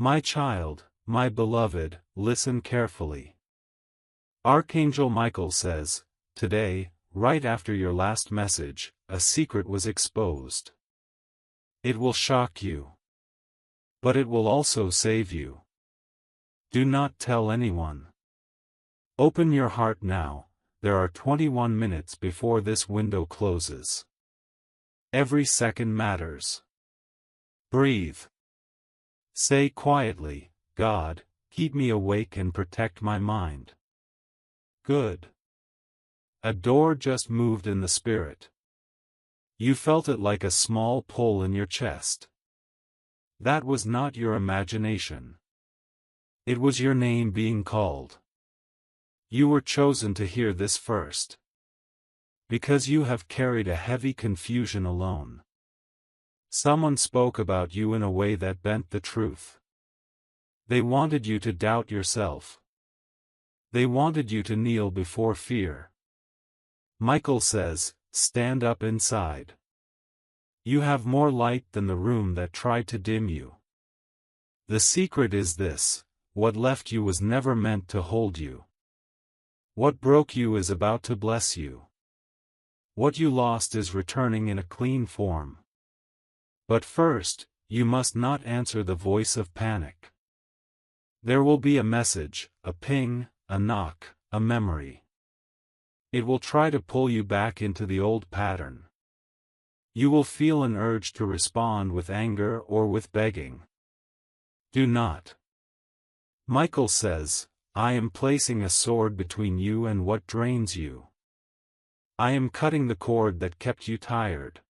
My child, my beloved, listen carefully. Archangel Michael says, today, right after your last message, a secret was exposed. It will shock you. But it will also save you. Do not tell anyone. Open your heart now, there are 21 minutes before this window closes. Every second matters. Breathe. Say quietly, God, keep me awake and protect my mind. Good. A door just moved in the spirit. You felt it like a small pull in your chest. That was not your imagination. It was your name being called. You were chosen to hear this first. Because you have carried a heavy confusion alone. Someone spoke about you in a way that bent the truth. They wanted you to doubt yourself. They wanted you to kneel before fear. Michael says, stand up inside. You have more light than the room that tried to dim you. The secret is this: what left you was never meant to hold you. What broke you is about to bless you. What you lost is returning in a clean form. But first, you must not answer the voice of panic. There will be a message, a ping, a knock, a memory. It will try to pull you back into the old pattern. You will feel an urge to respond with anger or with begging. Do not. Michael says, I am placing a sword between you and what drains you. I am cutting the cord that kept you tired.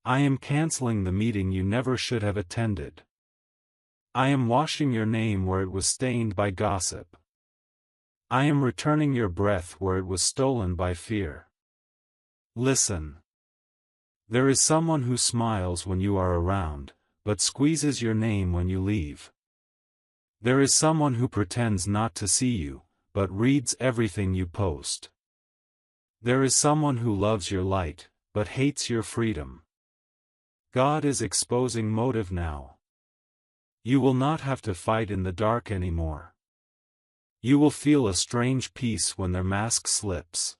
I am canceling the meeting you never should have attended. I am washing your name where it was stained by gossip. I am returning your breath where it was stolen by fear. Listen. There is someone who smiles when you are around, but squeezes your name when you leave. There is someone who pretends not to see you, but reads everything you post. There is someone who loves your light, but hates your freedom. God is exposing motive now. You will not have to fight in the dark anymore. You will feel a strange peace when their mask slips.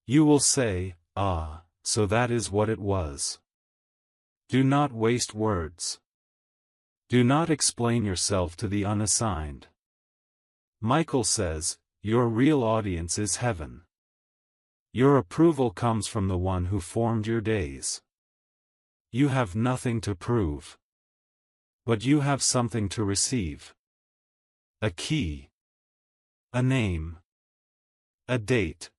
You will say, ah, so that is what it was. Do not waste words. Do not explain yourself to the unassigned. Michael says, your real audience is heaven. Your approval comes from the one who formed your days. You have nothing to prove. But you have something to receive. A key. A name. A date.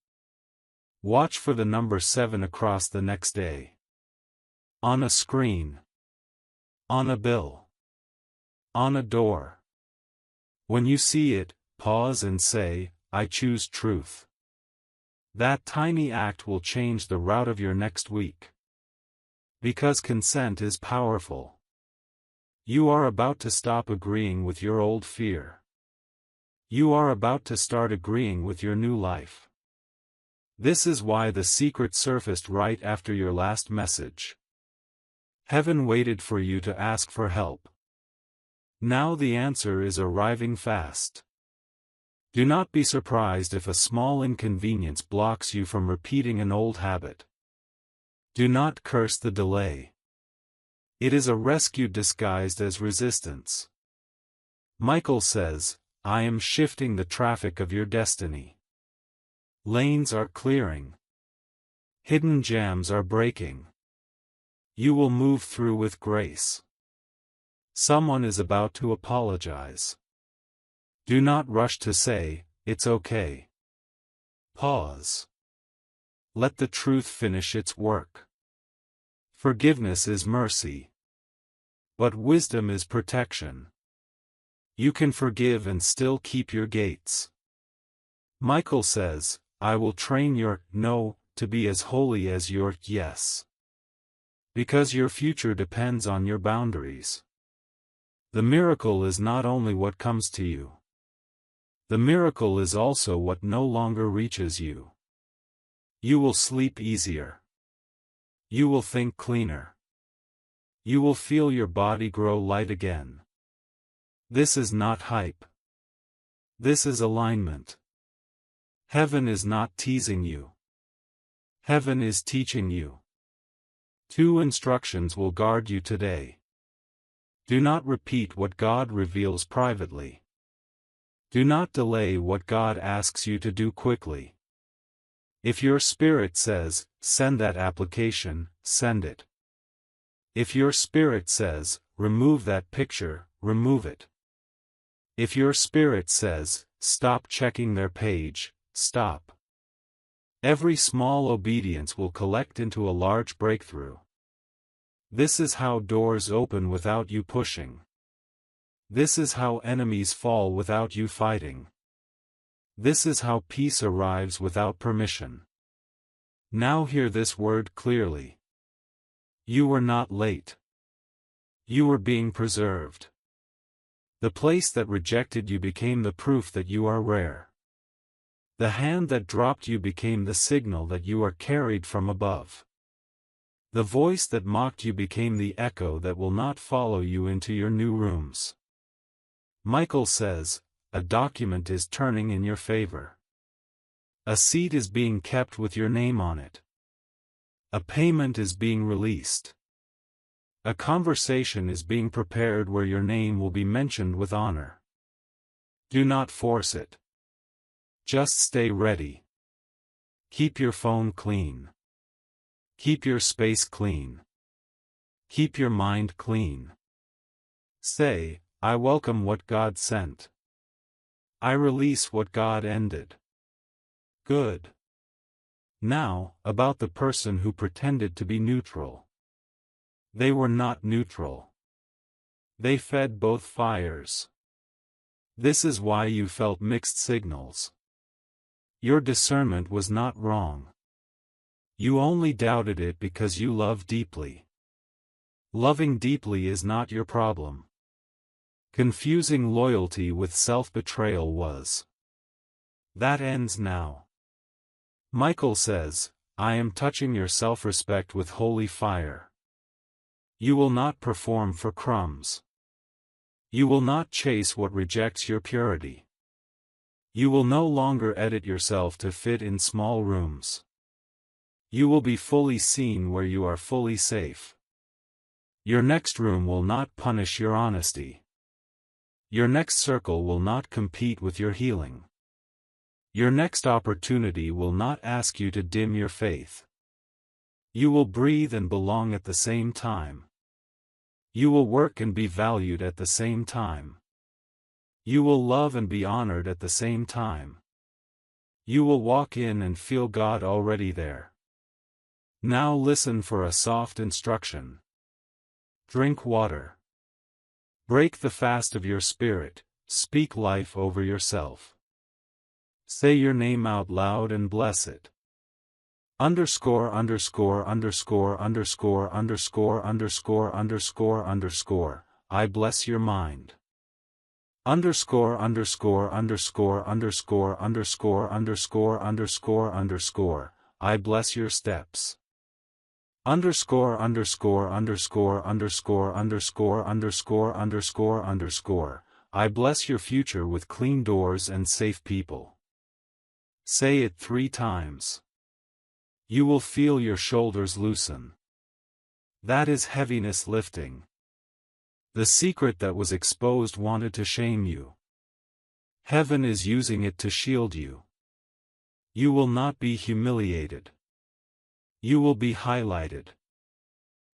Watch for the number 7 across the next day. On a screen. On a bill. On a door. When you see it, pause and say, I choose truth. That tiny act will change the route of your next week. Because consent is powerful. You are about to stop agreeing with your old fear. You are about to start agreeing with your new life. This is why the secret surfaced right after your last message. Heaven waited for you to ask for help. Now the answer is arriving fast. Do not be surprised if a small inconvenience blocks you from repeating an old habit. Do not curse the delay. It is a rescue disguised as resistance. Michael says, I am shifting the traffic of your destiny. Lanes are clearing. Hidden jams are breaking. You will move through with grace. Someone is about to apologize. Do not rush to say, it's okay. Pause. Let the truth finish its work. Forgiveness is mercy. But wisdom is protection. You can forgive and still keep your gates. Michael says, I will train your no to be as holy as your yes. Because your future depends on your boundaries. The miracle is not only what comes to you. The miracle is also what no longer reaches you. You will sleep easier. You will think cleaner. You will feel your body grow light again. This is not hype. This is alignment. Heaven is not teasing you. Heaven is teaching you. 2 instructions will guard you today. Do not repeat what God reveals privately. Do not delay what God asks you to do quickly. If your spirit says, send that application, send it. If your spirit says, remove that picture, remove it. If your spirit says, stop checking their page, stop. Every small obedience will collect into a large breakthrough. This is how doors open without you pushing. This is how enemies fall without you fighting. This is how peace arrives without permission. Now hear this word clearly. You were not late. You were being preserved. The place that rejected you became the proof that you are rare. The hand that dropped you became the signal that you are carried from above. The voice that mocked you became the echo that will not follow you into your new rooms. Michael says, a document is turning in your favor. A seat is being kept with your name on it. A payment is being released. A conversation is being prepared where your name will be mentioned with honor. Do not force it. Just stay ready. Keep your phone clean. Keep your space clean. Keep your mind clean. Say, I welcome what God sent. I release what God ended. Good. Now, about the person who pretended to be neutral. They were not neutral. They fed both fires. This is why you felt mixed signals. Your discernment was not wrong. You only doubted it because you love deeply. Loving deeply is not your problem. Confusing loyalty with self-betrayal was. That ends now. Michael says, I am touching your self-respect with holy fire. You will not perform for crumbs. You will not chase what rejects your purity. You will no longer edit yourself to fit in small rooms. You will be fully seen where you are fully safe. Your next room will not punish your honesty. Your next circle will not compete with your healing. Your next opportunity will not ask you to dim your faith. You will breathe and belong at the same time. You will work and be valued at the same time. You will love and be honored at the same time. You will walk in and feel God already there. Now listen for a soft instruction. Drink water. Break the fast of your spirit, speak life over yourself. Say your name out loud and bless it. Underscore underscore underscore underscore underscore underscore underscore underscore, I bless your mind. Underscore underscore underscore underscore underscore underscore underscore underscore, I bless your steps. Underscore underscore underscore underscore underscore underscore underscore underscore, I bless your future with clean doors and safe people. Say it 3 times. You will feel your shoulders loosen. That is heaviness lifting. The secret that was exposed wanted to shame you. Heaven is using it to shield you. You will not be humiliated. You will be highlighted.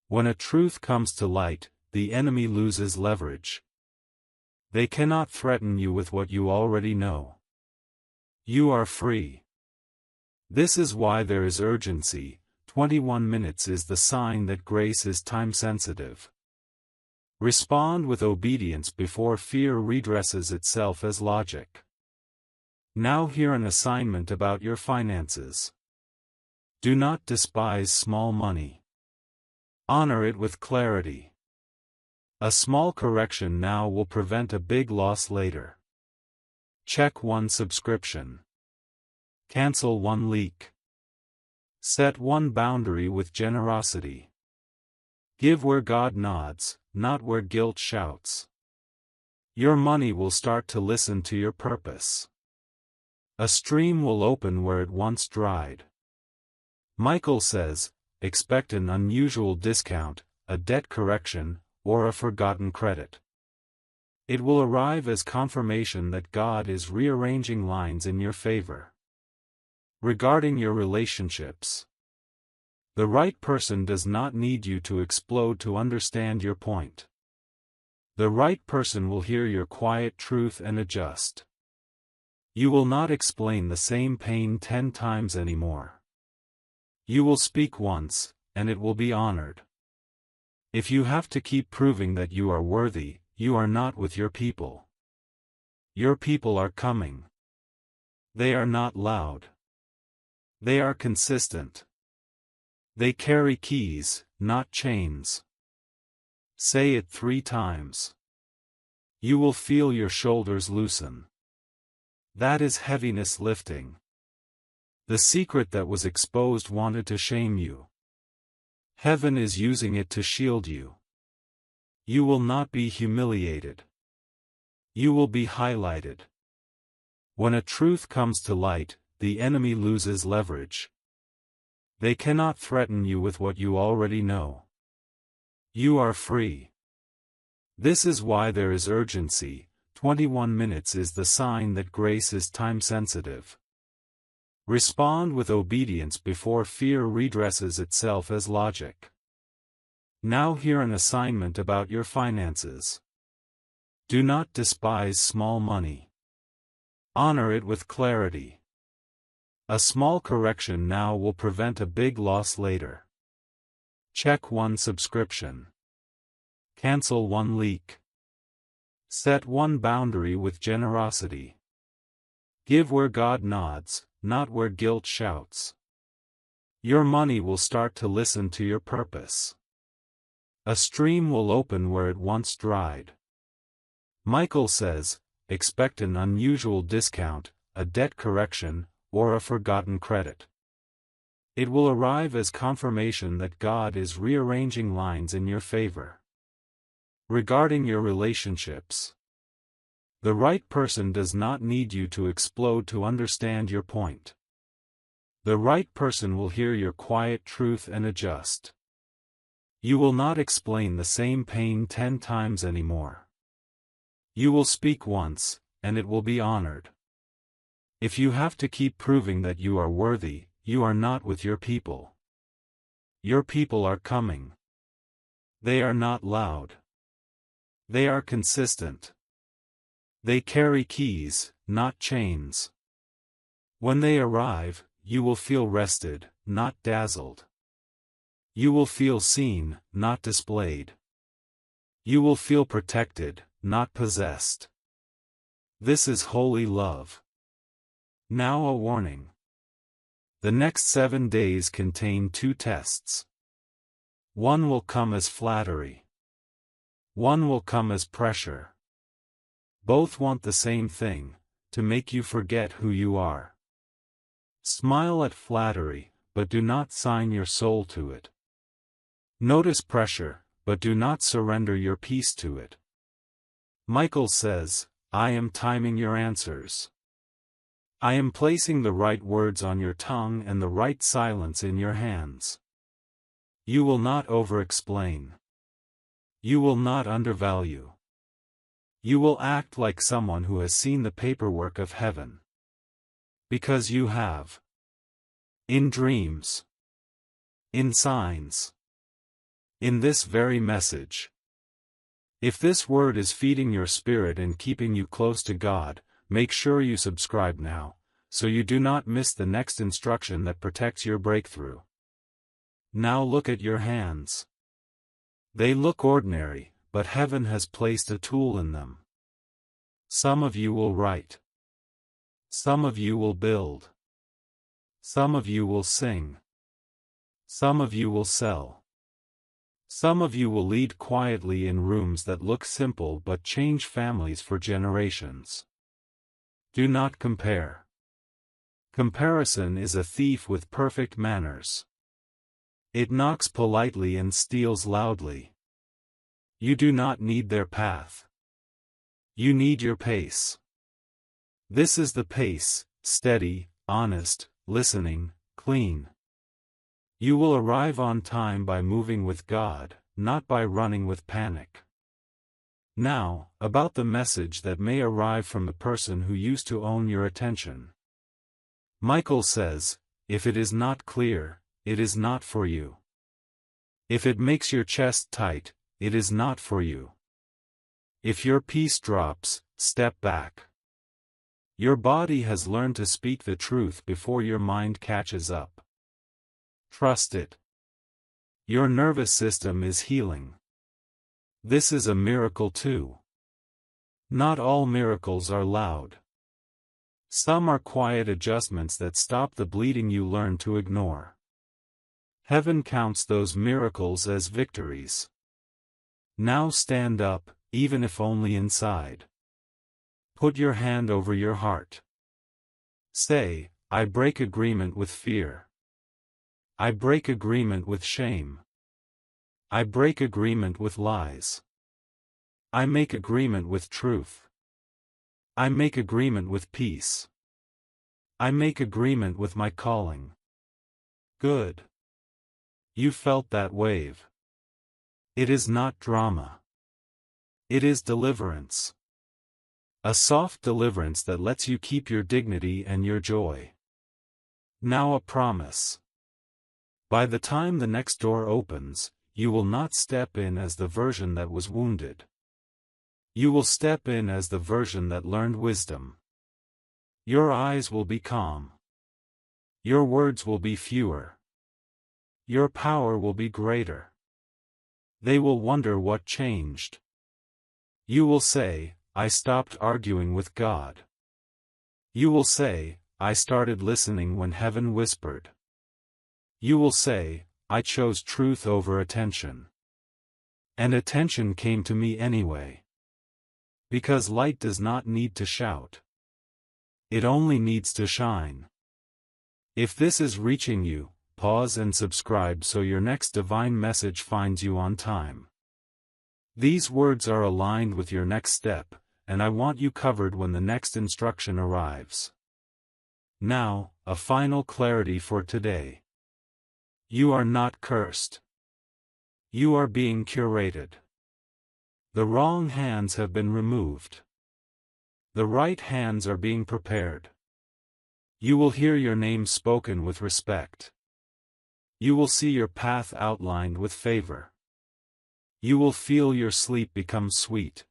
When a truth comes to light, the enemy loses leverage. They cannot threaten you with what you already know. You are free. This is why there is urgency. 21 minutes is the sign that grace is time-sensitive. Respond with obedience before fear redresses itself as logic. Now hear an assignment about your finances. Do not despise small money. Honor it with clarity. A small correction now will prevent a big loss later. Check 1 subscription. Cancel 1 leak. Set 1 boundary with generosity. Give where God nods, not where guilt shouts. Your money will start to listen to your purpose. A stream will open where it once dried. Michael says, expect an unusual discount, a debt correction, or a forgotten credit. It will arrive as confirmation that God is rearranging lines in your favor. Regarding your relationships, the right person does not need you to explode to understand your point. The right person will hear your quiet truth and adjust. You will not explain the same pain 10 times anymore. You will speak once, and it will be honored. If you have to keep proving that you are worthy, you are not with your people. Your people are coming. They are not loud. They are consistent. They carry keys, not chains. Say it 3 times. You will feel your shoulders loosen. That is heaviness lifting. The secret that was exposed wanted to shame you. Heaven is using it to shield you. You will not be humiliated. You will be highlighted. When a truth comes to light, the enemy loses leverage. They cannot threaten you with what you already know. You are free. This is why there is urgency. 21 minutes is the sign that grace is time-sensitive. Respond with obedience before fear redresses itself as logic. Now hear an assignment about your finances. Do not despise small money. Honor it with clarity. A small correction now will prevent a big loss later. Check 1 subscription. Cancel 1 leak. Set 1 boundary with generosity. Give where God nods, not where guilt shouts. Your money will start to listen to your purpose. A stream will open where it once dried. Michael says, expect an unusual discount, a debt correction, or a forgotten credit. It will arrive as confirmation that God is rearranging lines in your favor. Regarding your relationships, the right person does not need you to explode to understand your point. The right person will hear your quiet truth and adjust. You will not explain the same pain 10 times anymore. You will speak once, and it will be honored. If you have to keep proving that you are worthy, you are not with your people. Your people are coming. They are not loud. They are consistent. They carry keys, not chains. When they arrive, you will feel rested, not dazzled. You will feel seen, not displayed. You will feel protected, not possessed. This is holy love. Now a warning. The next 7 days contain 2 tests. One will come as flattery. One will come as pressure. Both want the same thing, to make you forget who you are. Smile at flattery, but do not sign your soul to it. Notice pressure, but do not surrender your peace to it. Michael says, I am timing your answers. I am placing the right words on your tongue and the right silence in your hands. You will not over-explain. You will not undervalue. You will act like someone who has seen the paperwork of heaven. Because you have. In dreams. In signs. In this very message. If this word is feeding your spirit and keeping you close to God, make sure you subscribe now, so you do not miss the next instruction that protects your breakthrough. Now look at your hands. They look ordinary, but heaven has placed a tool in them. Some of you will write. Some of you will build. Some of you will sing. Some of you will sell. Some of you will lead quietly in rooms that look simple but change families for generations. Do not compare. Comparison is a thief with perfect manners. It knocks politely and steals loudly. You do not need their path. You need your pace. This is the pace, steady, honest, listening, clean. You will arrive on time by moving with God, not by running with panic. Now, about the message that may arrive from the person who used to own your attention. Michael says, if it is not clear, it is not for you. If it makes your chest tight, it is not for you. If your peace drops, step back. Your body has learned to speak the truth before your mind catches up. Trust it. Your nervous system is healing. This is a miracle too. Not all miracles are loud. Some are quiet adjustments that stop the bleeding you learn to ignore. Heaven counts those miracles as victories. Now stand up, even if only inside. Put your hand over your heart. Say, I break agreement with fear. I break agreement with shame. I break agreement with lies. I make agreement with truth. I make agreement with peace. I make agreement with my calling. Good. You felt that wave. It is not drama. It is deliverance. A soft deliverance that lets you keep your dignity and your joy. Now a promise. By the time the next door opens, you will not step in as the version that was wounded. You will step in as the version that learned wisdom. Your eyes will be calm. Your words will be fewer. Your power will be greater. They will wonder what changed. You will say, I stopped arguing with God. You will say, I started listening when heaven whispered. You will say, I chose truth over attention. And attention came to me anyway. Because light does not need to shout. It only needs to shine. If this is reaching you, pause and subscribe so your next divine message finds you on time. These words are aligned with your next step, and I want you covered when the next instruction arrives. Now, a final clarity for today. You are not cursed. You are being curated. The wrong hands have been removed. The right hands are being prepared. You will hear your name spoken with respect. You will see your path outlined with favor. You will feel your sleep become sweet.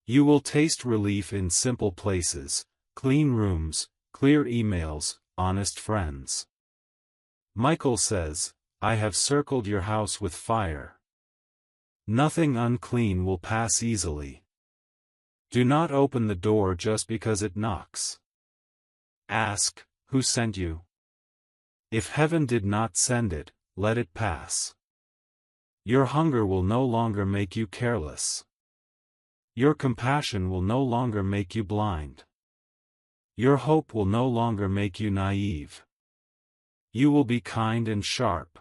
You will taste relief in simple places, clean rooms, clear emails, honest friends. Michael says, I have circled your house with fire. Nothing unclean will pass easily. Do not open the door just because it knocks. Ask, who sent you? If heaven did not send it, let it pass. Your hunger will no longer make you careless. Your compassion will no longer make you blind. Your hope will no longer make you naive. You will be kind and sharp.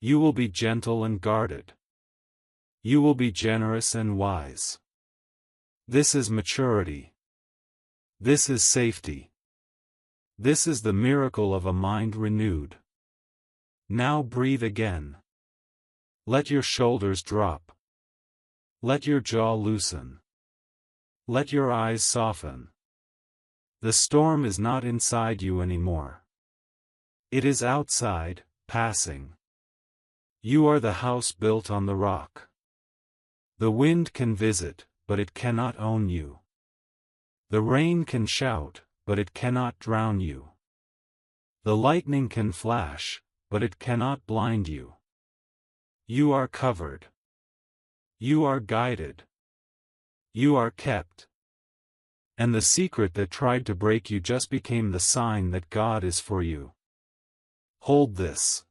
You will be gentle and guarded. You will be generous and wise. This is maturity. This is safety. This is the miracle of a mind renewed. Now breathe again. Let your shoulders drop. Let your jaw loosen. Let your eyes soften. The storm is not inside you anymore. It is outside, passing. You are the house built on the rock. The wind can visit, but it cannot own you. The rain can shout, but it cannot drown you. The lightning can flash, but it cannot blind you. You are covered. You are guided. You are kept. And the secret that tried to break you just became the sign that God is for you. Hold this.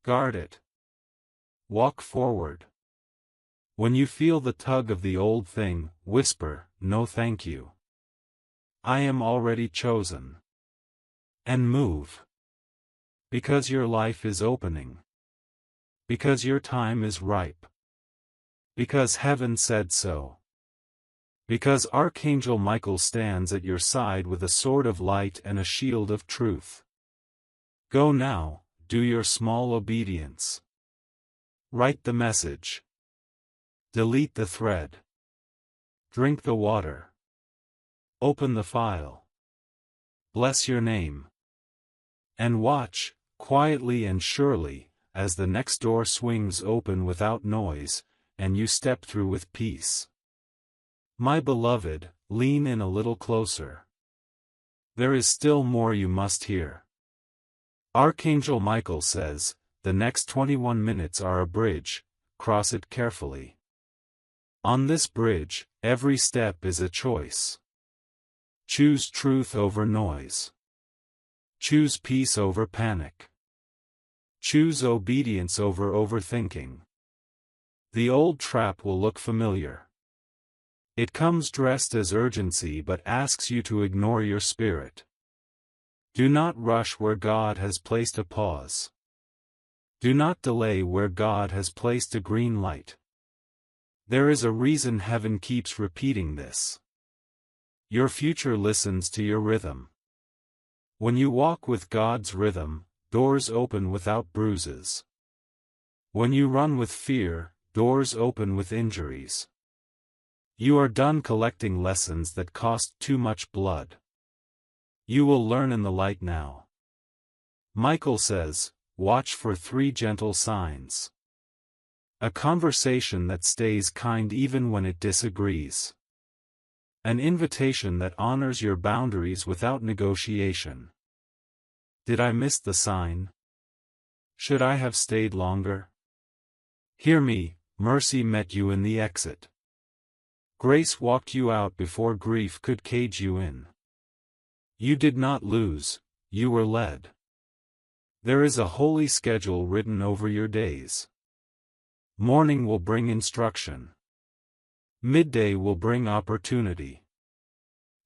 Guard it. Walk forward. When you feel the tug of the old thing, whisper, no thank you. I am already chosen. And move. Because your life is opening. Because your time is ripe. Because heaven said so. Because Archangel Michael stands at your side with a sword of light and a shield of truth. Go now, do your small obedience. Write the message. Delete the thread. Drink the water. Open the file. Bless your name. And watch, quietly and surely, as the next door swings open without noise, and you step through with peace. My beloved, lean in a little closer. There is still more you must hear. Archangel Michael says, the next 21 minutes are a bridge, cross it carefully. On this bridge, every step is a choice. Choose truth over noise. Choose peace over panic. Choose obedience over overthinking. The old trap will look familiar. It comes dressed as urgency but asks you to ignore your spirit. Do not rush where God has placed a pause. Do not delay where God has placed a green light. There is a reason heaven keeps repeating this. Your future listens to your rhythm. When you walk with God's rhythm, doors open without bruises. When you run with fear, doors open with injuries. You are done collecting lessons that cost too much blood. You will learn in the light now. Michael says, watch for 3 gentle signs. A conversation that stays kind even when it disagrees. An invitation that honors your boundaries without negotiation. Did I miss the sign? Should I have stayed longer? Hear me, mercy met you in the exit. Grace walked you out before grief could cage you in. You did not lose, you were led. There is a holy schedule written over your days. Morning will bring instruction. Midday will bring opportunity.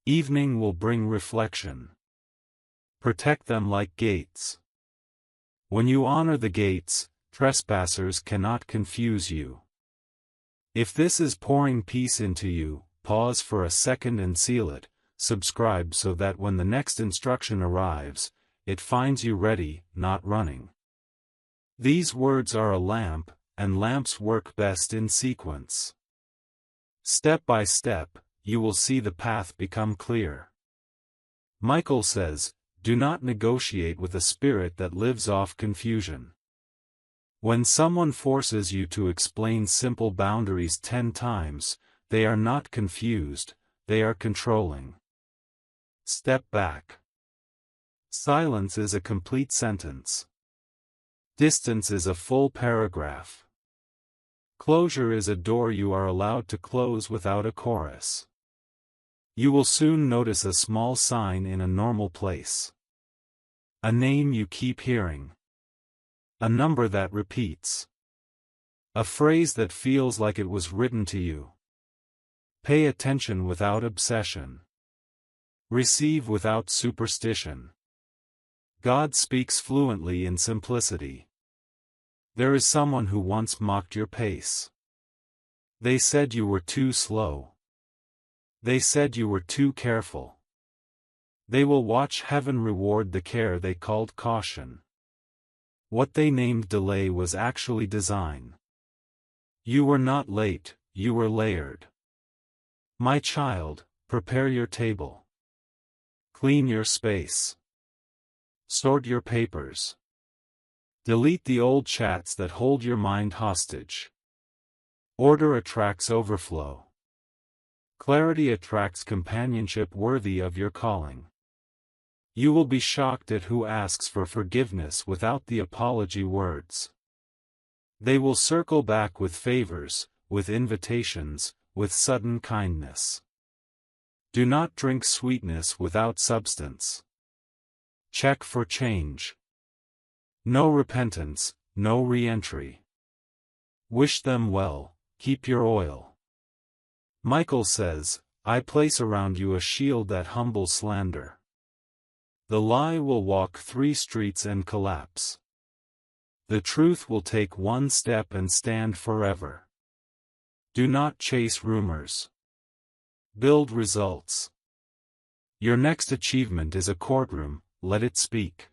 Evening will bring reflection. Protect them like gates. When you honor the gates, trespassers cannot confuse you. If this is pouring peace into you, pause for a second and seal it. Subscribe so that when the next instruction arrives, it finds you ready, not running. These words are a lamp, and lamps work best in sequence. Step by step, you will see the path become clear. Michael says, do not negotiate with a spirit that lives off confusion. When someone forces you to explain simple boundaries 10 times, they are not confused, they are controlling. Step back. Silence is a complete sentence. Distance is a full paragraph. Closure is a door you are allowed to close without a chorus. You will soon notice a small sign in a normal place. A name you keep hearing. A number that repeats. A phrase that feels like it was written to you. Pay attention without obsession. Receive without superstition. God speaks fluently in simplicity. There is someone who once mocked your pace. They said you were too slow. They said you were too careful. They will watch heaven reward the care they called caution. What they named delay was actually design. You were not late, you were layered. My child, prepare your table. Clean your space. Sort your papers. Delete the old chats that hold your mind hostage. Order attracts overflow. Clarity attracts companionship worthy of your calling. You will be shocked at who asks for forgiveness without the apology words. They will circle back with favors, with invitations, with sudden kindness. Do not drink sweetness without substance. Check for change. No repentance, no re-entry. Wish them well, keep your oil. Michael says, I place around you a shield that humbles slander. The lie will walk 3 streets and collapse. The truth will take 1 step and stand forever. Do not chase rumors. Build results. Your next achievement is a courtroom, let it speak.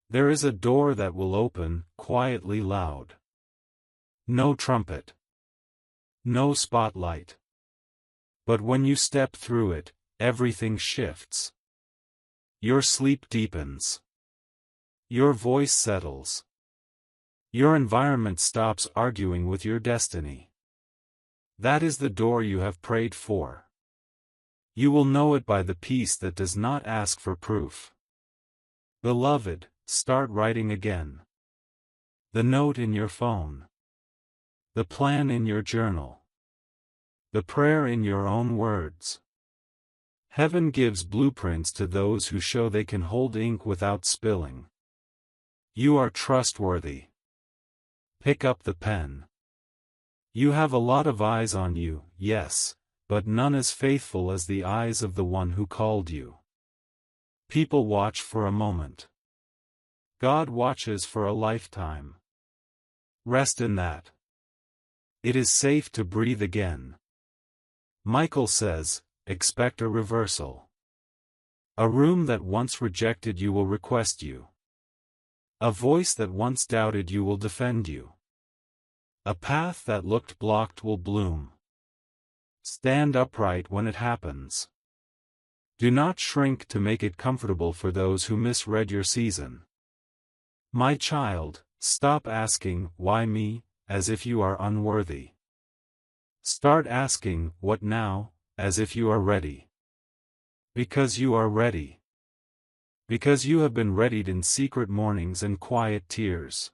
There is a door that will open, quietly loud. No trumpet. No spotlight. But when you step through it, everything shifts. Your sleep deepens. Your voice settles. Your environment stops arguing with your destiny. That is the door you have prayed for. You will know it by the peace that does not ask for proof. Beloved, start writing again. The note in your phone. The plan in your journal. The prayer in your own words. Heaven gives blueprints to those who show they can hold ink without spilling. You are trustworthy. Pick up the pen. You have a lot of eyes on you, yes, but none as faithful as the eyes of the one who called you. People watch for a moment. God watches for a lifetime. Rest in that. It is safe to breathe again. Michael says, expect a reversal. A room that once rejected you will request you. A voice that once doubted you will defend you. A path that looked blocked will bloom. Stand upright when it happens. Do not shrink to make it comfortable for those who misread your season. My child, stop asking, why me, as if you are unworthy. Start asking, what now, as if you are ready. Because you are ready. Because you have been readied in secret mornings and quiet tears.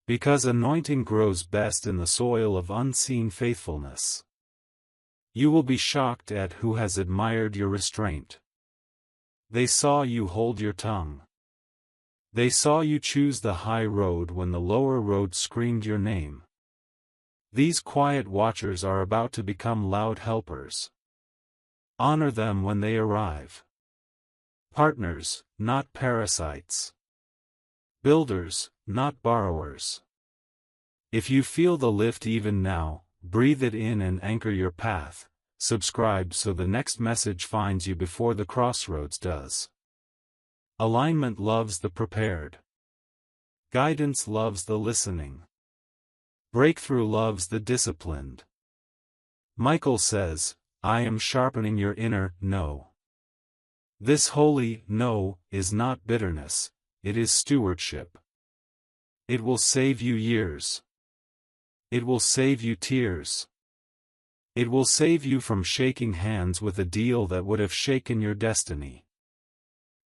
Because anointing grows best in the soil of unseen faithfulness. You will be shocked at who has admired your restraint. They saw you hold your tongue. They saw you choose the high road when the lower road screamed your name. These quiet watchers are about to become loud helpers. Honor them when they arrive. Partners, not parasites. Builders, not borrowers. If you feel the lift even now, breathe it in and anchor your path. Subscribe so the next message finds you before the crossroads does. Alignment loves the prepared. Guidance loves the listening. Breakthrough loves the disciplined. Michael says, I am sharpening your inner no. This holy no is not bitterness, it is stewardship. It will save you years. It will save you tears. It will save you from shaking hands with a deal that would have shaken your destiny.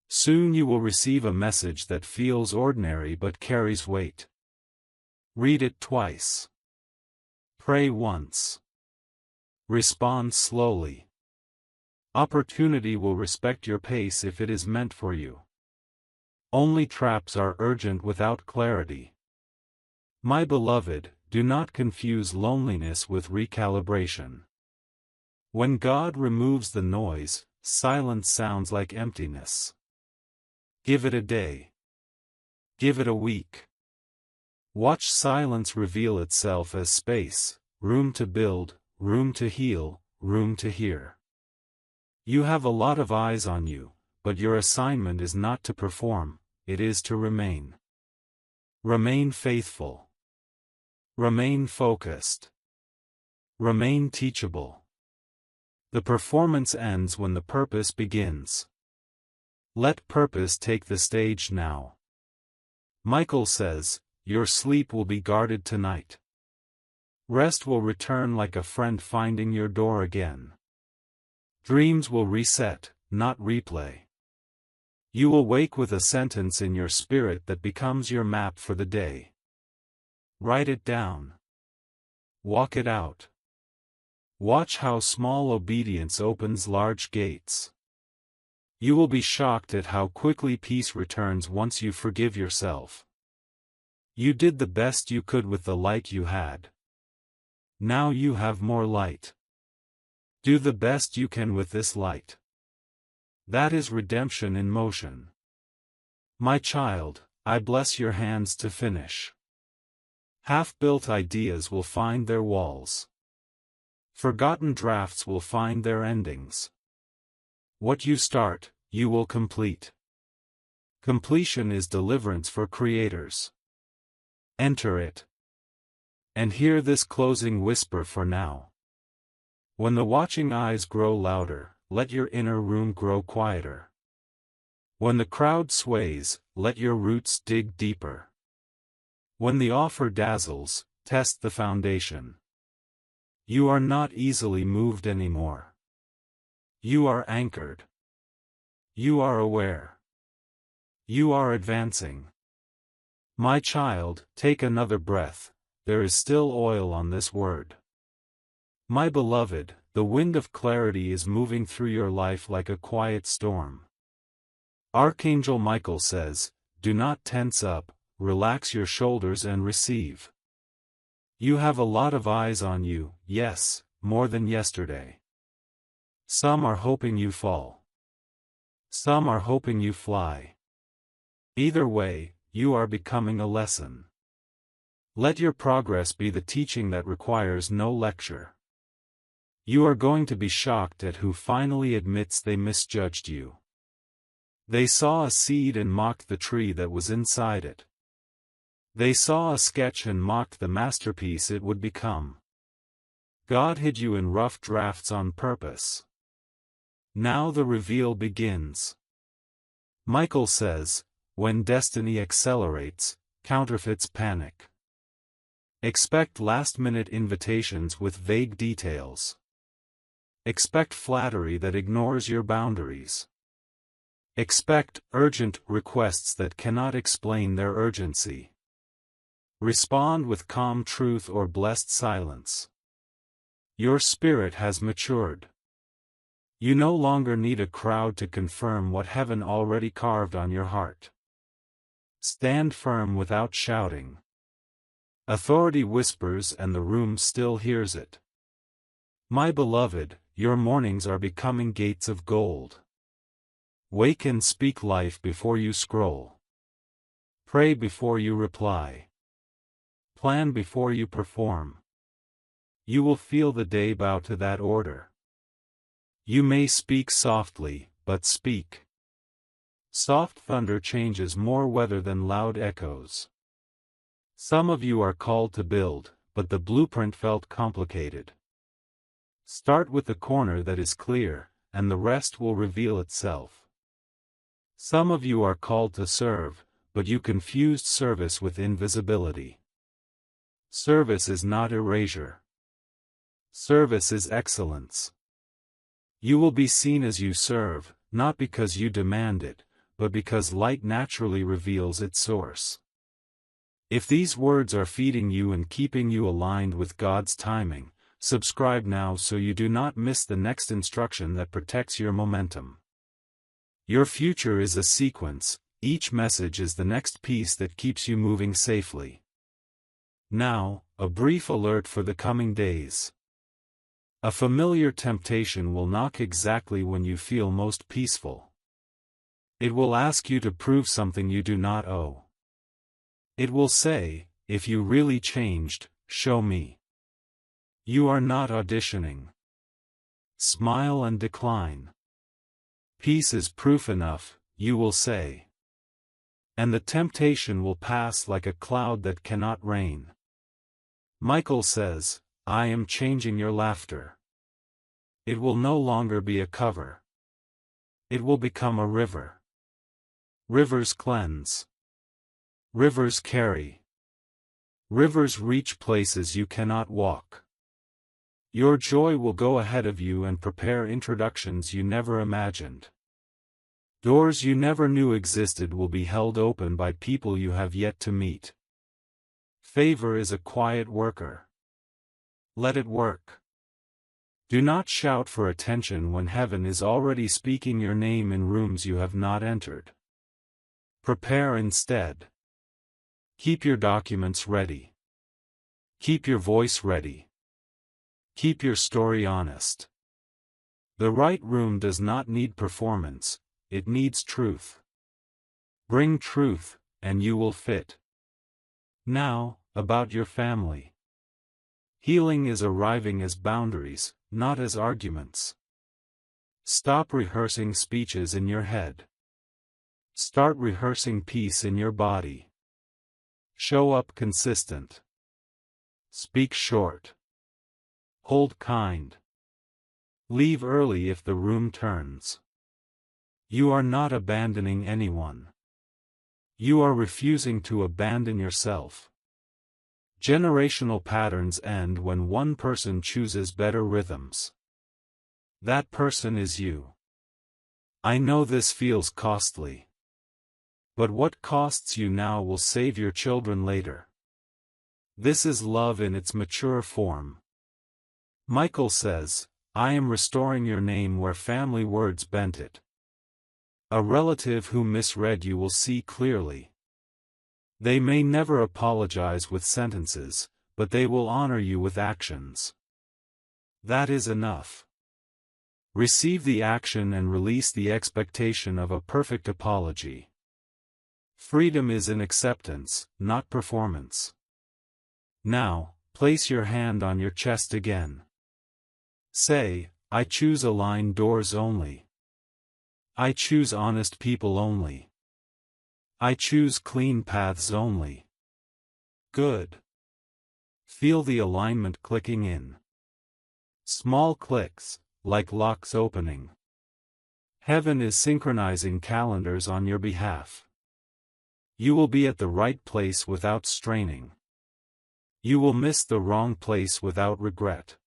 Soon you will receive a message that feels ordinary but carries weight. Read it twice. Pray once. Respond slowly. Opportunity will respect your pace if it is meant for you. Only traps are urgent without clarity. My beloved, do not confuse loneliness with recalibration. When God removes the noise, silence sounds like emptiness. Give it a day. Give it a week. Watch silence reveal itself as space, room to build, room to heal, room to hear. You have a lot of eyes on you, but your assignment is not to perform, it is to remain. Remain faithful. Remain focused. Remain teachable. The performance ends when the purpose begins. Let purpose take the stage now. Michael says, your sleep will be guarded tonight. Rest will return like a friend finding your door again. Dreams will reset, not replay. You will wake with a sentence in your spirit that becomes your map for the day. Write it down. Walk it out. Watch how small obedience opens large gates. You will be shocked at how quickly peace returns once you forgive yourself. You did the best you could with the light you had. Now you have more light. Do the best you can with this light. That is redemption in motion. My child, I bless your hands to finish. Half-built ideas will find their walls. Forgotten drafts will find their endings. What you start, you will complete. Completion is deliverance for creators. Enter it. And hear this closing whisper for now. When the watching eyes grow louder, let your inner room grow quieter. When the crowd sways, let your roots dig deeper. When the offer dazzles, test the foundation. You are not easily moved anymore. You are anchored. You are aware. You are advancing. My child, take another breath, there is still oil on this word. My beloved, the wind of clarity is moving through your life like a quiet storm. Archangel Michael says, do not tense up, relax your shoulders and receive. You have a lot of eyes on you, yes, more than yesterday. Some are hoping you fall. Some are hoping you fly. Either way, you are becoming a lesson. Let your progress be the teaching that requires no lecture. You are going to be shocked at who finally admits they misjudged you. They saw a seed and mocked the tree that was inside it. They saw a sketch and mocked the masterpiece it would become. God hid you in rough drafts on purpose. Now the reveal begins. Michael says, when destiny accelerates, counterfeits panic. Expect last-minute invitations with vague details. Expect flattery that ignores your boundaries. Expect urgent requests that cannot explain their urgency. Respond with calm truth or blessed silence. Your spirit has matured. You no longer need a crowd to confirm what heaven already carved on your heart. Stand firm without shouting. Authority whispers and the room still hears it. My beloved, your mornings are becoming gates of gold. Wake and speak life before you scroll. Pray before you reply. Plan before you perform. You will feel the day bow to that order. You may speak softly, but speak. Soft thunder changes more weather than loud echoes. Some of you are called to build, but the blueprint felt complicated. Start with the corner that is clear, and the rest will reveal itself. Some of you are called to serve, but you confused service with invisibility. Service is not erasure. Service is excellence. You will be seen as you serve, not because you demand it, but because light naturally reveals its source. If these words are feeding you and keeping you aligned with God's timing, subscribe now so you do not miss the next instruction that protects your momentum. Your future is a sequence, each message is the next piece that keeps you moving safely. Now, a brief alert for the coming days. A familiar temptation will knock exactly when you feel most peaceful. It will ask you to prove something you do not owe. It will say, if you really changed, show me. You are not auditioning. Smile and decline. Peace is proof enough, you will say. And the temptation will pass like a cloud that cannot rain. Michael says, I am changing your laughter. It will no longer be a cover. It will become a river. Rivers cleanse. Rivers carry. Rivers reach places you cannot walk. Your joy will go ahead of you and prepare introductions you never imagined. Doors you never knew existed will be held open by people you have yet to meet. Favor is a quiet worker. Let it work. Do not shout for attention when heaven is already speaking your name in rooms you have not entered. Prepare instead. Keep your documents ready. Keep your voice ready. Keep your story honest. The right room does not need performance, it needs truth. Bring truth, and you will fit. Now, about your family. Healing is arriving as boundaries, not as arguments. Stop rehearsing speeches in your head. Start rehearsing peace in your body. Show up consistent. Speak short. Hold kind. Leave early if the room turns. You are not abandoning anyone. You are refusing to abandon yourself. Generational patterns end when one person chooses better rhythms. That person is you. I know this feels costly. But what costs you now will save your children later. This is love in its mature form. Michael says, I am restoring your name where family words bent it. A relative who misread you will see clearly. They may never apologize with sentences, but they will honor you with actions. That is enough. Receive the action and release the expectation of a perfect apology. Freedom is in acceptance, not performance. Now, place your hand on your chest again. Say, I choose aligned doors only. I choose honest people only. I choose clean paths only. Good. Feel the alignment clicking in. Small clicks, like locks opening. Heaven is synchronizing calendars on your behalf. You will be at the right place without straining. You will miss the wrong place without regret.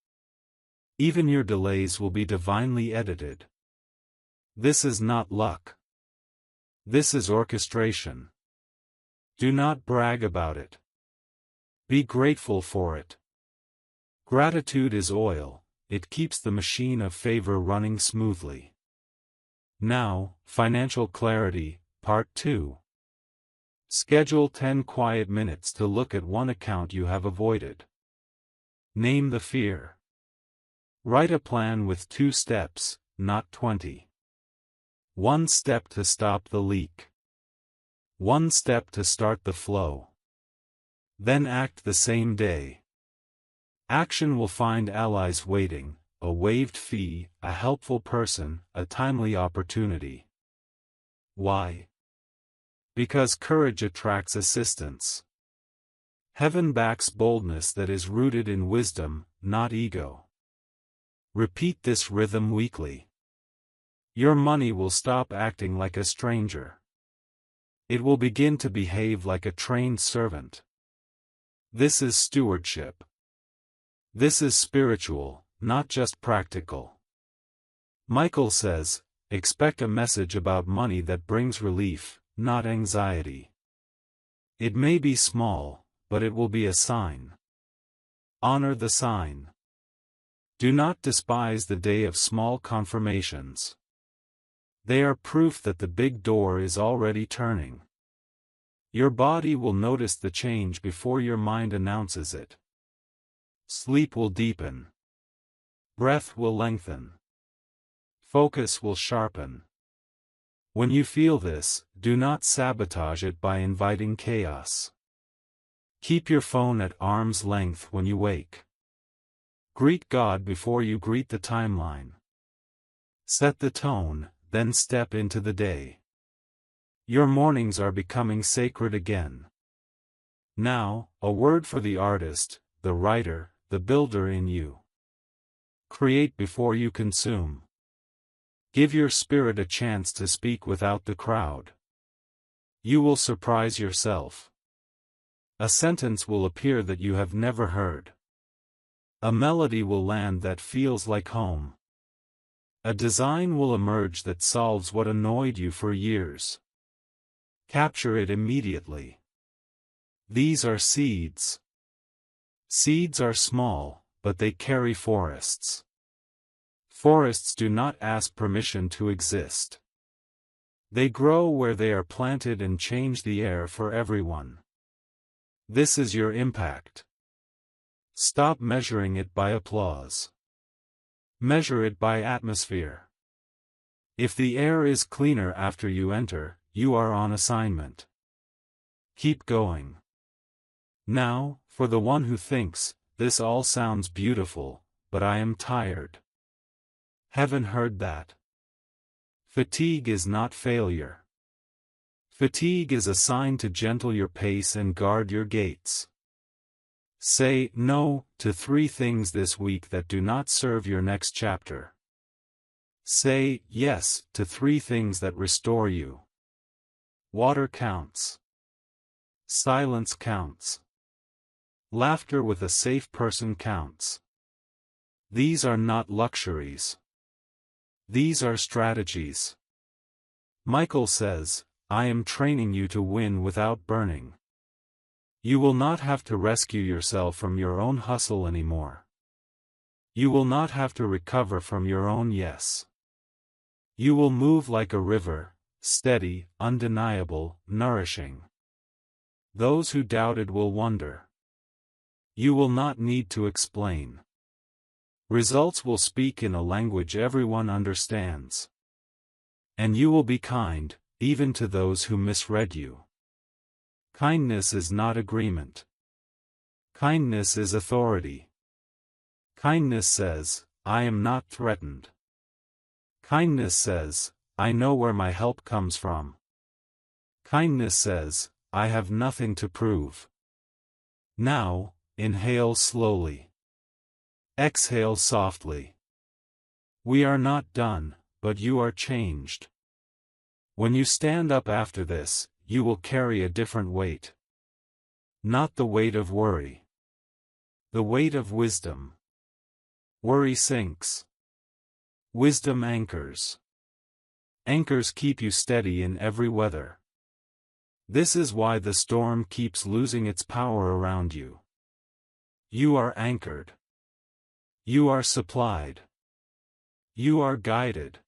Even your delays will be divinely edited. This is not luck. This is orchestration. Do not brag about it. Be grateful for it. Gratitude is oil, it keeps the machine of favor running smoothly. Now, financial clarity, Part 2. Schedule 10 quiet minutes to look at one account you have avoided. Name the fear. Write a plan with 2 steps, not 20. 1 step to stop the leak. 1 step to start the flow. Then act the same day. Action will find allies waiting, a waived fee, a helpful person, a timely opportunity. Why? Because courage attracts assistance. Heaven backs boldness that is rooted in wisdom, not ego. Repeat this rhythm weekly. Your money will stop acting like a stranger. It will begin to behave like a trained servant. This is stewardship. This is spiritual, not just practical. Michael says, expect a message about money that brings relief, not anxiety. It may be small, but it will be a sign. Honor the sign. Do not despise the day of small confirmations. They are proof that the big door is already turning. Your body will notice the change before your mind announces it. Sleep will deepen. Breath will lengthen. Focus will sharpen. When you feel this, do not sabotage it by inviting chaos. Keep your phone at arm's length when you wake. Greet God before you greet the timeline. Set the tone, then step into the day. Your mornings are becoming sacred again. Now, a word for the artist, the writer, the builder in you. Create before you consume. Give your spirit a chance to speak without the crowd. You will surprise yourself. A sentence will appear that you have never heard. A melody will land that feels like home. A design will emerge that solves what annoyed you for years. Capture it immediately. These are seeds. Seeds are small, but they carry forests. Forests do not ask permission to exist. They grow where they are planted and change the air for everyone. This is your impact. Stop measuring it by applause. Measure it by atmosphere. If the air is cleaner after you enter, you are on assignment. Keep going. Now, for the one who thinks, This all sounds beautiful, but I am tired. Heaven heard that. Fatigue is not failure. Fatigue is a sign to gentle your pace and guard your gates. Say no to 3 things this week that do not serve your next chapter. Say yes to 3 things that restore you. Water counts. Silence counts. Laughter with a safe person counts. These are not luxuries. These are strategies. Michael says, I am training you to win without burning. You will not have to rescue yourself from your own hustle anymore. You will not have to recover from your own yes. You will move like a river, steady, undeniable, nourishing. Those who doubted will wonder. You will not need to explain. Results will speak in a language everyone understands. And you will be kind, even to those who misread you. Kindness is not agreement. Kindness is authority. Kindness says, I am not threatened. Kindness says, I know where my help comes from. Kindness says, I have nothing to prove. Now, inhale slowly. Exhale softly. We are not done, but you are changed. When you stand up after this, you will carry a different weight. Not the weight of worry. The weight of wisdom. Worry sinks. Wisdom anchors. Anchors keep you steady in every weather. This is why the storm keeps losing its power around you. You are anchored. You are supplied. You are guided.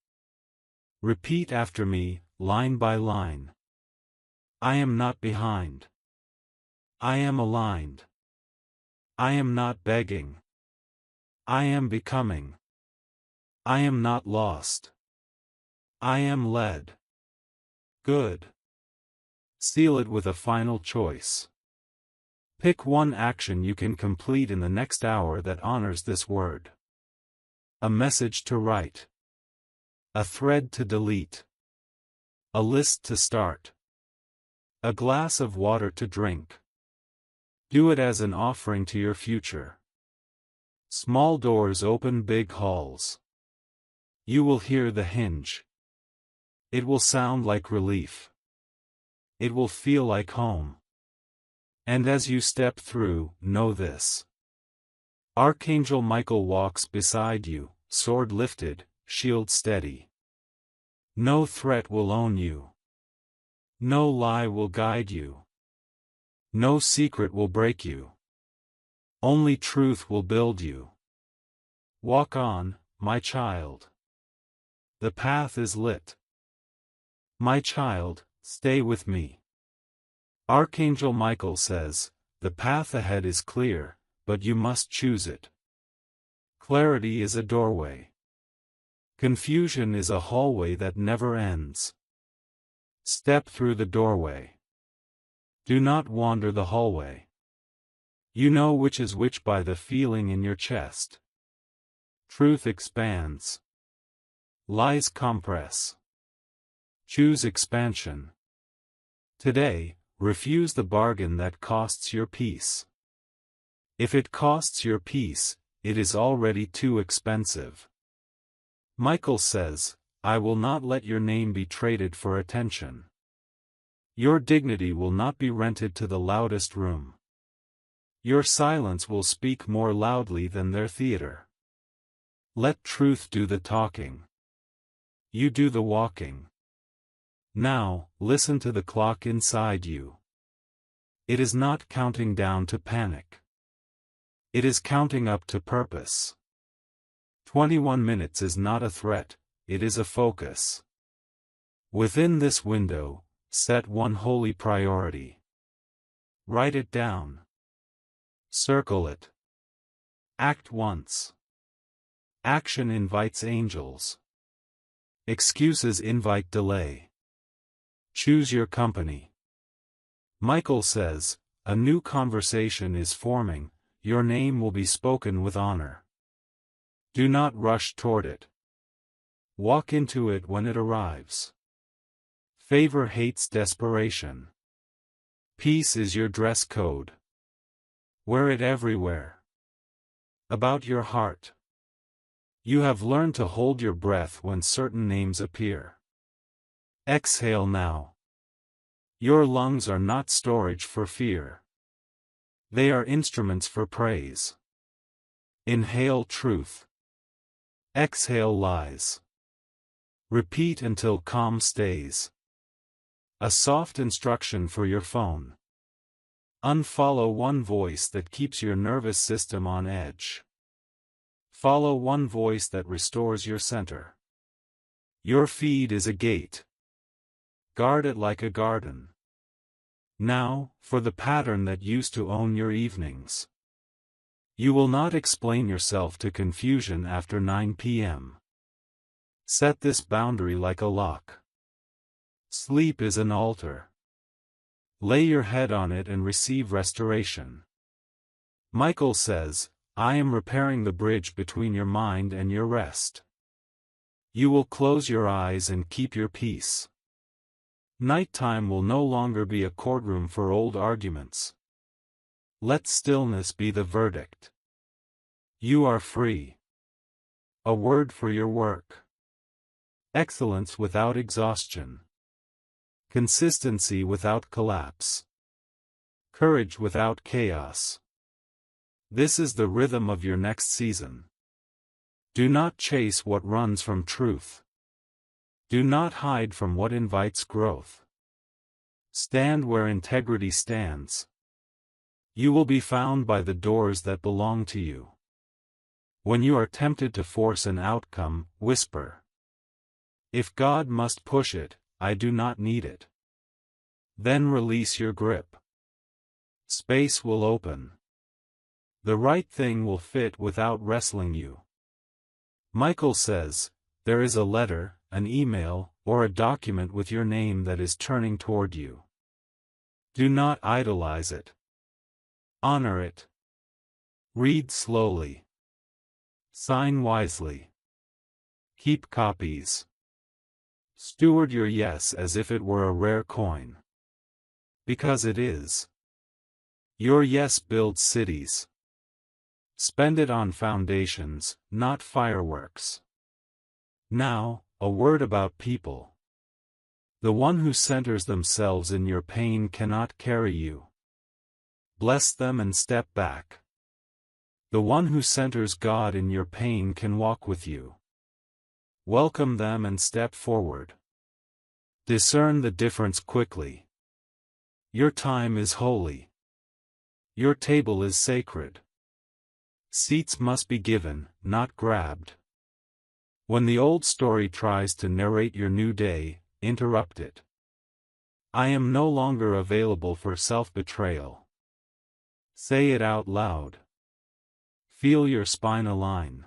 Repeat after me, line by line. I am not behind. I am aligned. I am not begging. I am becoming. I am not lost. I am led. Good. Seal it with a final choice. Pick one action you can complete in the next hour that honors this word. A message to write. A thread to delete. A list to start. A glass of water to drink. Do it as an offering to your future. Small doors open big halls. You will hear the hinge. It will sound like relief. It will feel like home. And as you step through, know this. Archangel Michael walks beside you, sword lifted, shield steady. No threat will own you. No lie will guide you. No secret will break you. Only truth will build you. Walk on, my child. The path is lit. My child, stay with me. Archangel Michael says, the path ahead is clear, but you must choose it. Clarity is a doorway. Confusion is a hallway that never ends. Step through the doorway. Do not wander the hallway. You know which is which by the feeling in your chest. Truth expands. Lies compress. Choose expansion. Today, refuse the bargain that costs your peace. If it costs your peace, it is already too expensive. Michael says, I will not let your name be traded for attention. Your dignity will not be rented to the loudest room. Your silence will speak more loudly than their theater. Let truth do the talking. You do the walking. Now, listen to the clock inside you. It is not counting down to panic. It is counting up to purpose. 21 minutes is not a threat, it is a focus. Within this window, set one holy priority. Write it down. Circle it. Act once. Action invites angels. Excuses invite delay. Choose your company. Michael says, a new conversation is forming, your name will be spoken with honor. Do not rush toward it. Walk into it when it arrives. Favor hates desperation. Peace is your dress code. Wear it everywhere. About your heart. You have learned to hold your breath when certain names appear. Exhale now. Your lungs are not storage for fear. They are instruments for praise. Inhale truth. Exhale lies. Repeat until calm stays. A soft instruction for your phone. Unfollow one voice that keeps your nervous system on edge. Follow one voice that restores your center. Your feed is a gate. Guard it like a garden. Now, for the pattern that used to own your evenings. You will not explain yourself to confusion after 9 p.m. Set this boundary like a lock. Sleep is an altar. Lay your head on it and receive restoration. Michael says, I am repairing the bridge between your mind and your rest. You will close your eyes and keep your peace. Nighttime will no longer be a courtroom for old arguments. Let stillness be the verdict. You are free. A word for your work. Excellence without exhaustion. Consistency without collapse. Courage without chaos. This is the rhythm of your next season. Do not chase what runs from truth. Do not hide from what invites growth. Stand where integrity stands. You will be found by the doors that belong to you. When you are tempted to force an outcome, whisper. If God must push it, I do not need it. Then release your grip. Space will open. The right thing will fit without wrestling you. Michael says, there is a letter, an email, or a document with your name that is turning toward you. Do not idolize it. Honor it. Read slowly. Sign wisely. Keep copies. Steward your yes as if it were a rare coin. Because it is. Your yes builds cities. Spend it on foundations, not fireworks. Now, a word about people. The one who centers themselves in your pain cannot carry you. Bless them and step back. The one who centers God in your pain can walk with you. Welcome them and step forward. Discern the difference quickly. Your time is holy. Your table is sacred. Seats must be given, not grabbed. When the old story tries to narrate your new day, interrupt it. I am no longer available for self-betrayal. Say it out loud. Feel your spine align.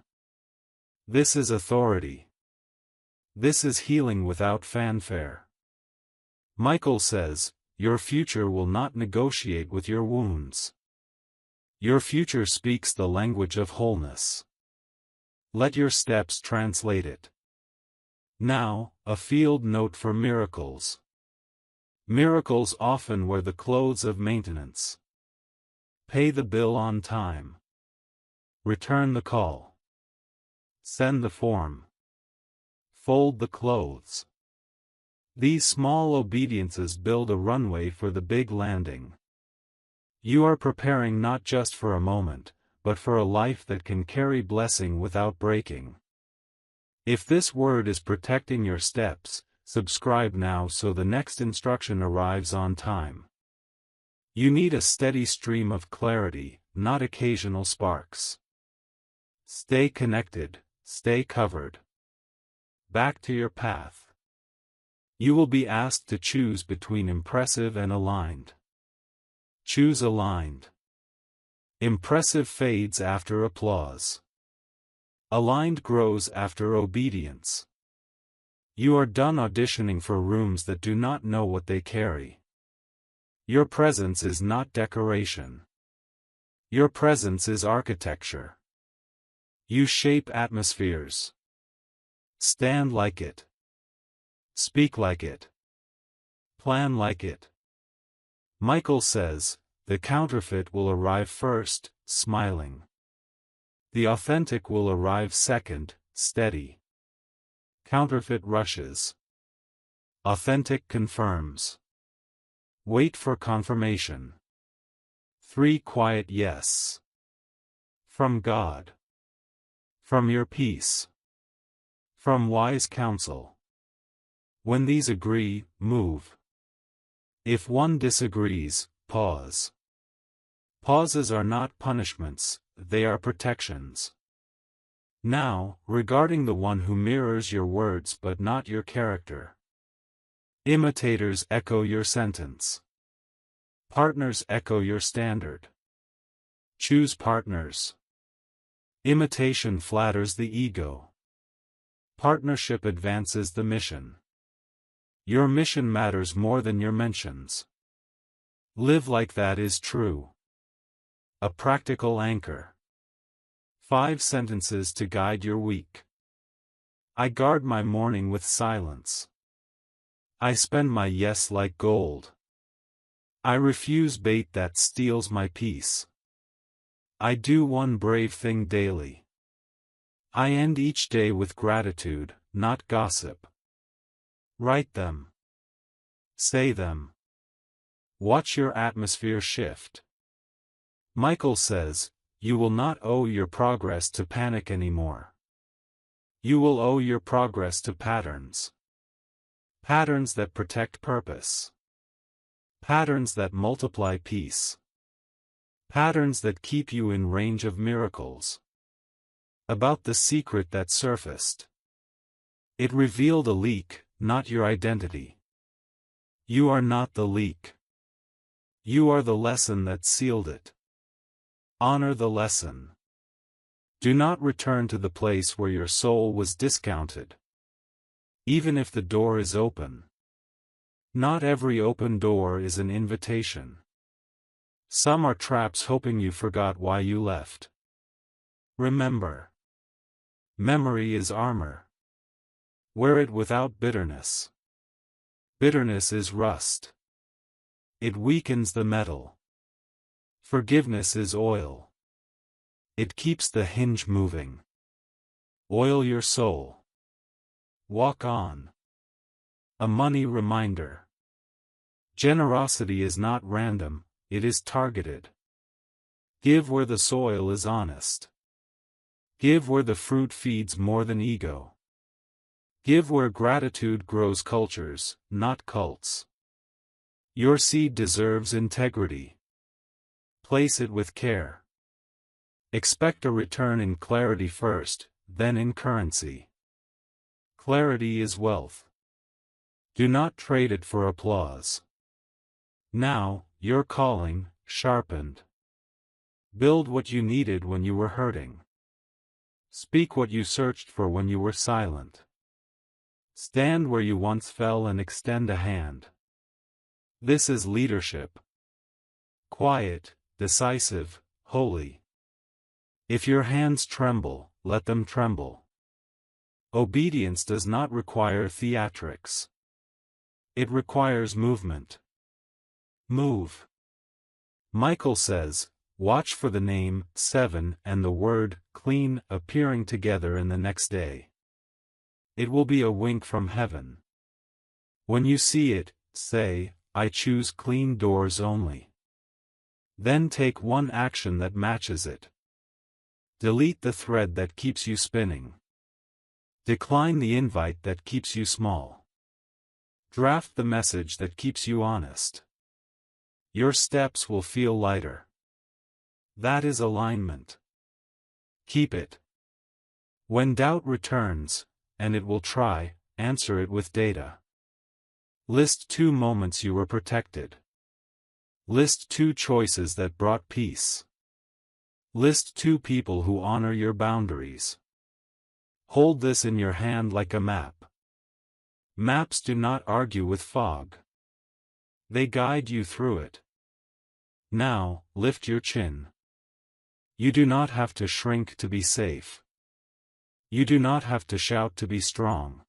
This is authority. This is healing without fanfare. Michael says, your future will not negotiate with your wounds. Your future speaks the language of wholeness. Let your steps translate it. Now, a field note for miracles. Miracles often wear the clothes of maintenance. Pay the bill on time. Return the call. Send the form. Fold the clothes. These small obediences build a runway for the big landing. You are preparing not just for a moment, but for a life that can carry blessing without breaking. If this word is protecting your steps, subscribe now so the next instruction arrives on time. You need a steady stream of clarity, not occasional sparks. Stay connected, stay covered. Back to your path. You will be asked to choose between impressive and aligned. Choose aligned. Impressive fades after applause. Aligned grows after obedience. You are done auditioning for rooms that do not know what they carry. Your presence is not decoration. Your presence is architecture. You shape atmospheres. Stand like it. Speak like it. Plan like it. Michael says, the counterfeit will arrive first, smiling. The authentic will arrive second, steady. Counterfeit rushes. Authentic confirms. Wait for confirmation. 3 quiet yes. From God. From your peace. From wise counsel. When these agree, move. If one disagrees, pause. Pauses are not punishments, they are protections. Now, regarding the one who mirrors your words but not your character. Imitators echo your sentence. Partners echo your standard. Choose partners. Imitation flatters the ego. Partnership advances the mission. Your mission matters more than your mentions. Live like that is true. A practical anchor. 5 sentences to guide your week. I guard my morning with silence. I spend my yes like gold. I refuse bait that steals my peace. I do one brave thing daily. I end each day with gratitude, not gossip. Write them. Say them. Watch your atmosphere shift. Michael says, you will not owe your progress to panic anymore. You will owe your progress to patterns. Patterns that protect purpose. Patterns that multiply peace. Patterns that keep you in range of miracles. About the secret that surfaced. It revealed a leak, not your identity. You are not the leak. You are the lesson that sealed it. Honor the lesson. Do not return to the place where your soul was discounted. Even if the door is open. Not every open door is an invitation. Some are traps hoping you forgot why you left. Remember. Memory is armor. Wear it without bitterness. Bitterness is rust. It weakens the metal. Forgiveness is oil. It keeps the hinge moving. Oil your soul. Walk on. A money reminder. Generosity is not random, it is targeted. Give where the soil is honest. Give where the fruit feeds more than ego. Give where gratitude grows cultures, not cults. Your seed deserves integrity. Place it with care. Expect a return in clarity first, then in currency. Clarity is wealth. Do not trade it for applause. Now, your calling, sharpened. Build what you needed when you were hurting. Speak what you searched for when you were silent. Stand where you once fell and extend a hand. This is leadership. Quiet, decisive, holy. If your hands tremble, let them tremble. Obedience does not require theatrics. It requires movement. Move. Michael says, watch for the name 7 and the word clean appearing together in the next day. It will be a wink from heaven. When you see it, say, I choose clean doors only. Then take one action that matches it. Delete the thread that keeps you spinning. Decline the invite that keeps you small. Draft the message that keeps you honest. Your steps will feel lighter. That is alignment. Keep it. When doubt returns, and it will try, answer it with data. List 2 moments you were protected. List 2 choices that brought peace. List 2 people who honor your boundaries. Hold this in your hand like a map. Maps do not argue with fog. They guide you through it. Now, lift your chin. You do not have to shrink to be safe. You do not have to shout to be strong.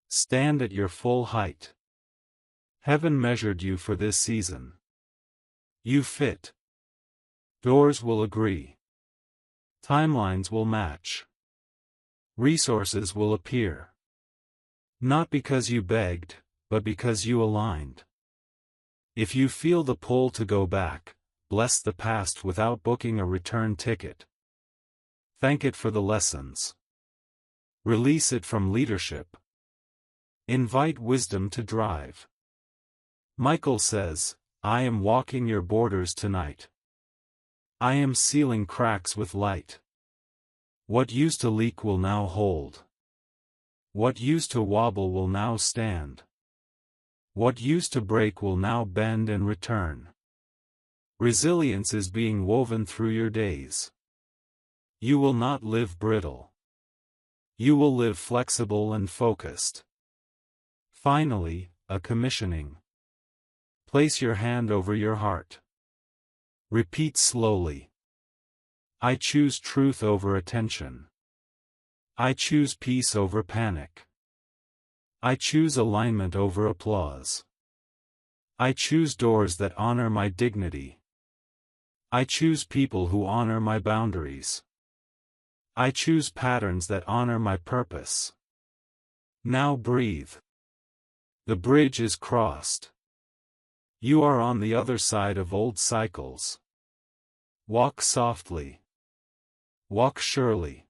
Stand at your full height. Heaven measured you for this season. You fit. Doors will agree. Timelines will match. Resources will appear. Not because you begged, but because you aligned. If you feel the pull to go back, bless the past without booking a return ticket. Thank it for the lessons. Release it from leadership. Invite wisdom to drive. Michael says, I am walking your borders tonight. I am sealing cracks with light. What used to leak will now hold. What used to wobble will now stand. What used to break will now bend and return. Resilience is being woven through your days. You will not live brittle. You will live flexible and focused. Finally, a commissioning. Place your hand over your heart. Repeat slowly. I choose truth over attention. I choose peace over panic. I choose alignment over applause. I choose doors that honor my dignity. I choose people who honor my boundaries. I choose patterns that honor my purpose. Now breathe. The bridge is crossed. You are on the other side of old cycles. Walk softly. Walk surely.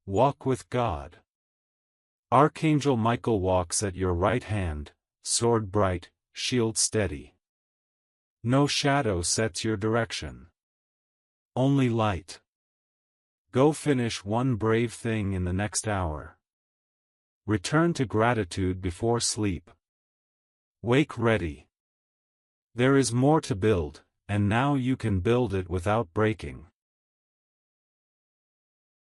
Walk with God. Archangel Michael walks at your right hand, sword bright, shield steady. No shadow sets your direction. Only light. Go finish one brave thing in the next hour. Return to gratitude before sleep. Wake ready. There is more to build, and now you can build it without breaking.